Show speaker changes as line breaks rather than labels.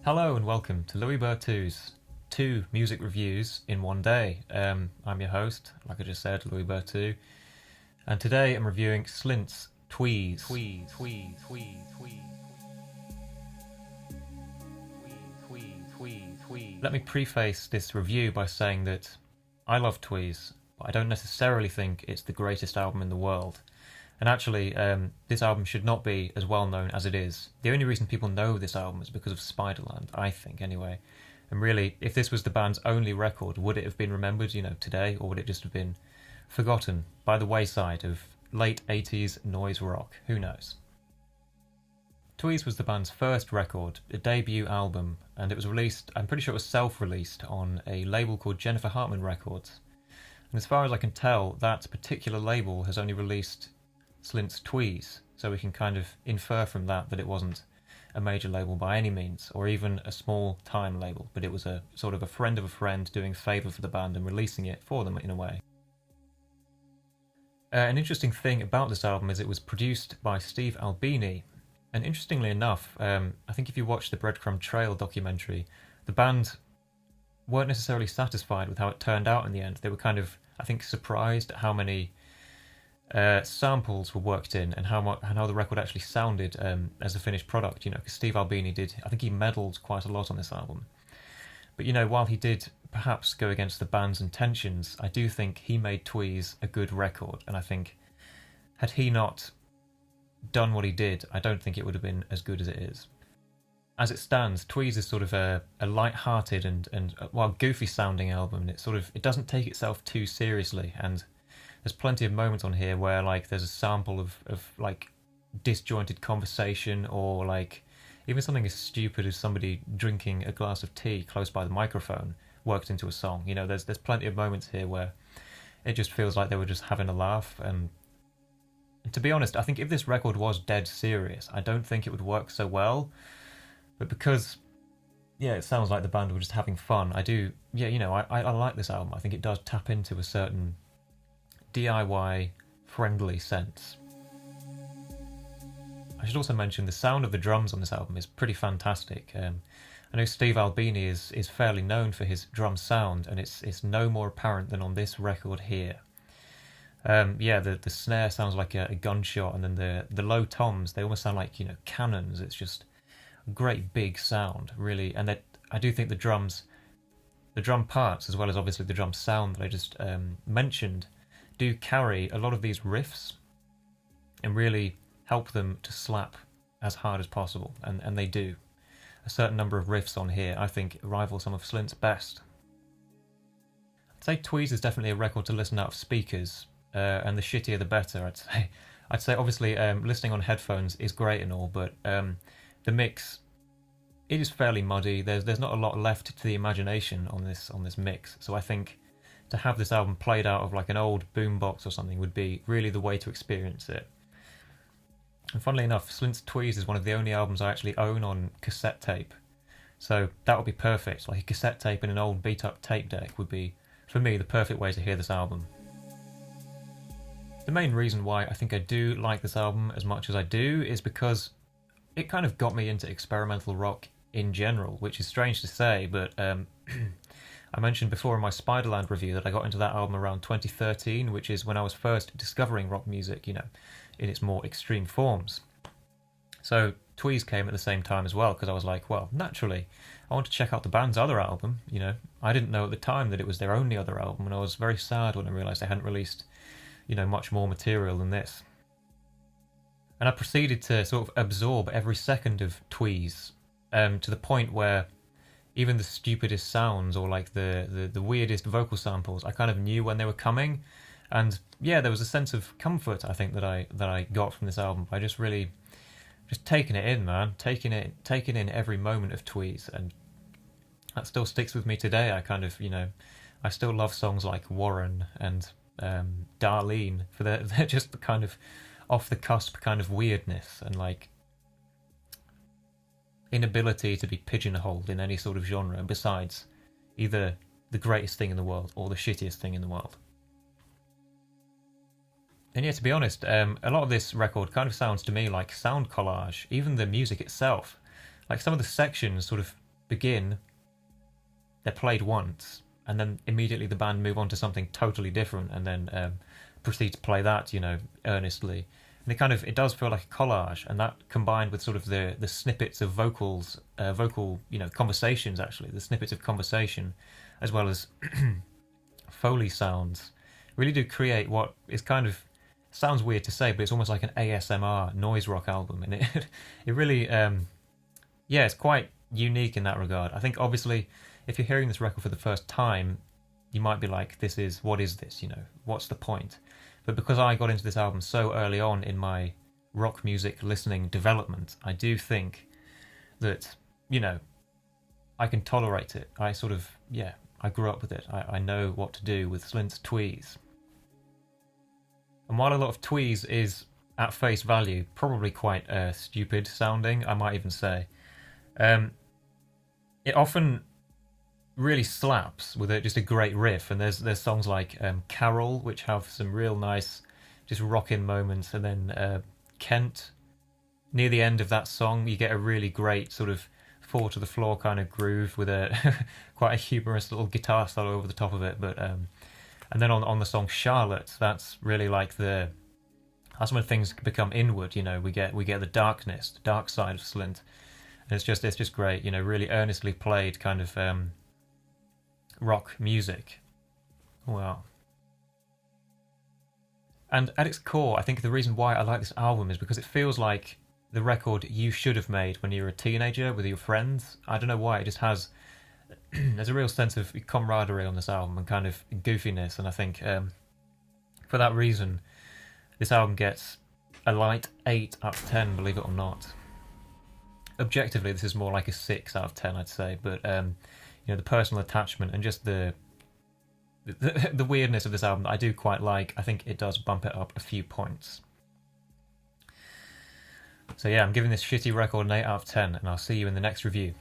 Hello and welcome to Louis Bertou's two music reviews in one day. I'm your host, like I just said, Louis Bertou, and today I'm reviewing Slint's Tweez. Let me preface this review by saying that I love Tweez, but I don't necessarily think it's the greatest album in the world. And actually, this album should not be as well known as it is. The only reason people know this album is because of Spiderland, I think, anyway. And really, if this was the band's only record, would it have been remembered, today, or would it just have been forgotten by the wayside of late 80s noise rock? Who knows? Tweez was the band's first record, a debut album, and it was released, I'm pretty sure it was self-released, on a label called Jennifer Hartman Records. And as far as I can tell, that particular label has only released Slint's Tweez, so we can kind of infer from that it wasn't a major label by any means, or even a small-time label, but it was a sort of a friend of a friend doing a favour for the band and releasing it for them in a way. An interesting thing about this album is it was produced by Steve Albini, and interestingly enough, I think if you watch the Breadcrumb Trail documentary, the band weren't necessarily satisfied with how it turned out in the end. They were kind of, I think, surprised at how many samples were worked in and how the record actually sounded as a finished product, because Steve Albini I think he meddled quite a lot on this album. But, while he did perhaps go against the band's intentions, I do think he made Tweez a good record, and I think had he not done what he did, I don't think it would have been as good as it is. As it stands, Tweez is sort of a light-hearted and goofy sounding album. It doesn't take itself too seriously, and there's plenty of moments on here where there's a sample of disjointed conversation, or even something as stupid as somebody drinking a glass of tea close by the microphone worked into a song. There's plenty of moments here where it just feels like they were just having a laugh. And to be honest, I think if this record was dead serious, I don't think it would work so well. But because, it sounds like the band were just having fun, I do, I like this album. I think it does tap into a certain DIY friendly sense. I should also mention the sound of the drums on this album is pretty fantastic. I know Steve Albini is fairly known for his drum sound, and it's no more apparent than on this record here. The snare sounds like a gunshot, and then the low toms, they almost sound like cannons. It's just a great big sound, really. And I do think the drum parts, as well as obviously the drum sound that I just mentioned, do carry a lot of these riffs and really help them to slap as hard as possible, and they do. A certain number of riffs on here, I think, rival some of Slint's best. I'd say Tweez is definitely a record to listen out of speakers, and the shittier the better, I'd say obviously listening on headphones is great and all, but the mix, it is fairly muddy. There's not a lot left to the imagination on this mix, so I think to have this album played out of an old boombox or something would be really the way to experience it. And funnily enough, Slint's Tweez is one of the only albums I actually own on cassette tape, so that would be perfect. A cassette tape in an old beat-up tape deck would be, for me, the perfect way to hear this album. The main reason why I think I do like this album as much as I do is because it kind of got me into experimental rock in general, which is strange to say, but I mentioned before in my Spiderland review that I got into that album around 2013, which is when I was first discovering rock music, in its more extreme forms. So Tweez came at the same time as well, because I was like, well, naturally, I want to check out the band's other album. I didn't know at the time that it was their only other album, and I was very sad when I realised they hadn't released, much more material than this. And I proceeded to sort of absorb every second of Tweez, to the point where even the stupidest sounds or the weirdest vocal samples, I kind of knew when they were coming. And there was a sense of comfort, I think, that I got from this album by just taking it in, man, taking in every moment of Tweez, and that still sticks with me today. I kind of, I still love songs like Warren and Darlene for they're just the kind of off the cusp kind of weirdness and inability to be pigeonholed in any sort of genre besides either the greatest thing in the world or the shittiest thing in the world. And to be honest, a lot of this record kind of sounds to me like sound collage, even the music itself. Some of the sections sort of begin, they're played once, and then immediately the band move on to something totally different, and then proceed to play that, earnestly. And it does feel like a collage, and that combined with sort of the snippets of vocals, vocal, conversations, actually, the snippets of conversation, as well as Foley sounds, really do create what is sounds weird to say, but it's almost like an ASMR noise rock album, and it really, it's quite unique in that regard. I think obviously, if you're hearing this record for the first time, you might be like, what is this? What's the point? But because I got into this album so early on in my rock music listening development, I do think that, I can tolerate it. I grew up with it. I know what to do with Slint's Tweez. And while a lot of Tweez is, at face value, probably quite stupid sounding, I might even say, it often really slaps with just a great riff. And there's songs like Carol, which have some real nice, just rockin' moments. And then Kent, near the end of that song, you get a really great sort of fall to the floor kind of groove with quite a humorous little guitar solo over the top of it. But and then on the song Charlotte, that's really like that's when things become inward. We get the darkness, the dark side of Slint, and it's just great. Really earnestly played kind of rock music. Wow. And at its core, I think the reason why I like this album is because it feels like the record you should have made when you were a teenager with your friends. I don't know why, it just has there's a real sense of camaraderie on this album and kind of goofiness, and I think for that reason this album gets a light 8 out of 10, believe it or not. Objectively, this is more like a 6 out of 10, I'd say, but the personal attachment and just the weirdness of this album that I do quite like, I think it does bump it up a few points. So yeah, I'm giving this shitty record an 8 out of 10, and I'll see you in the next review.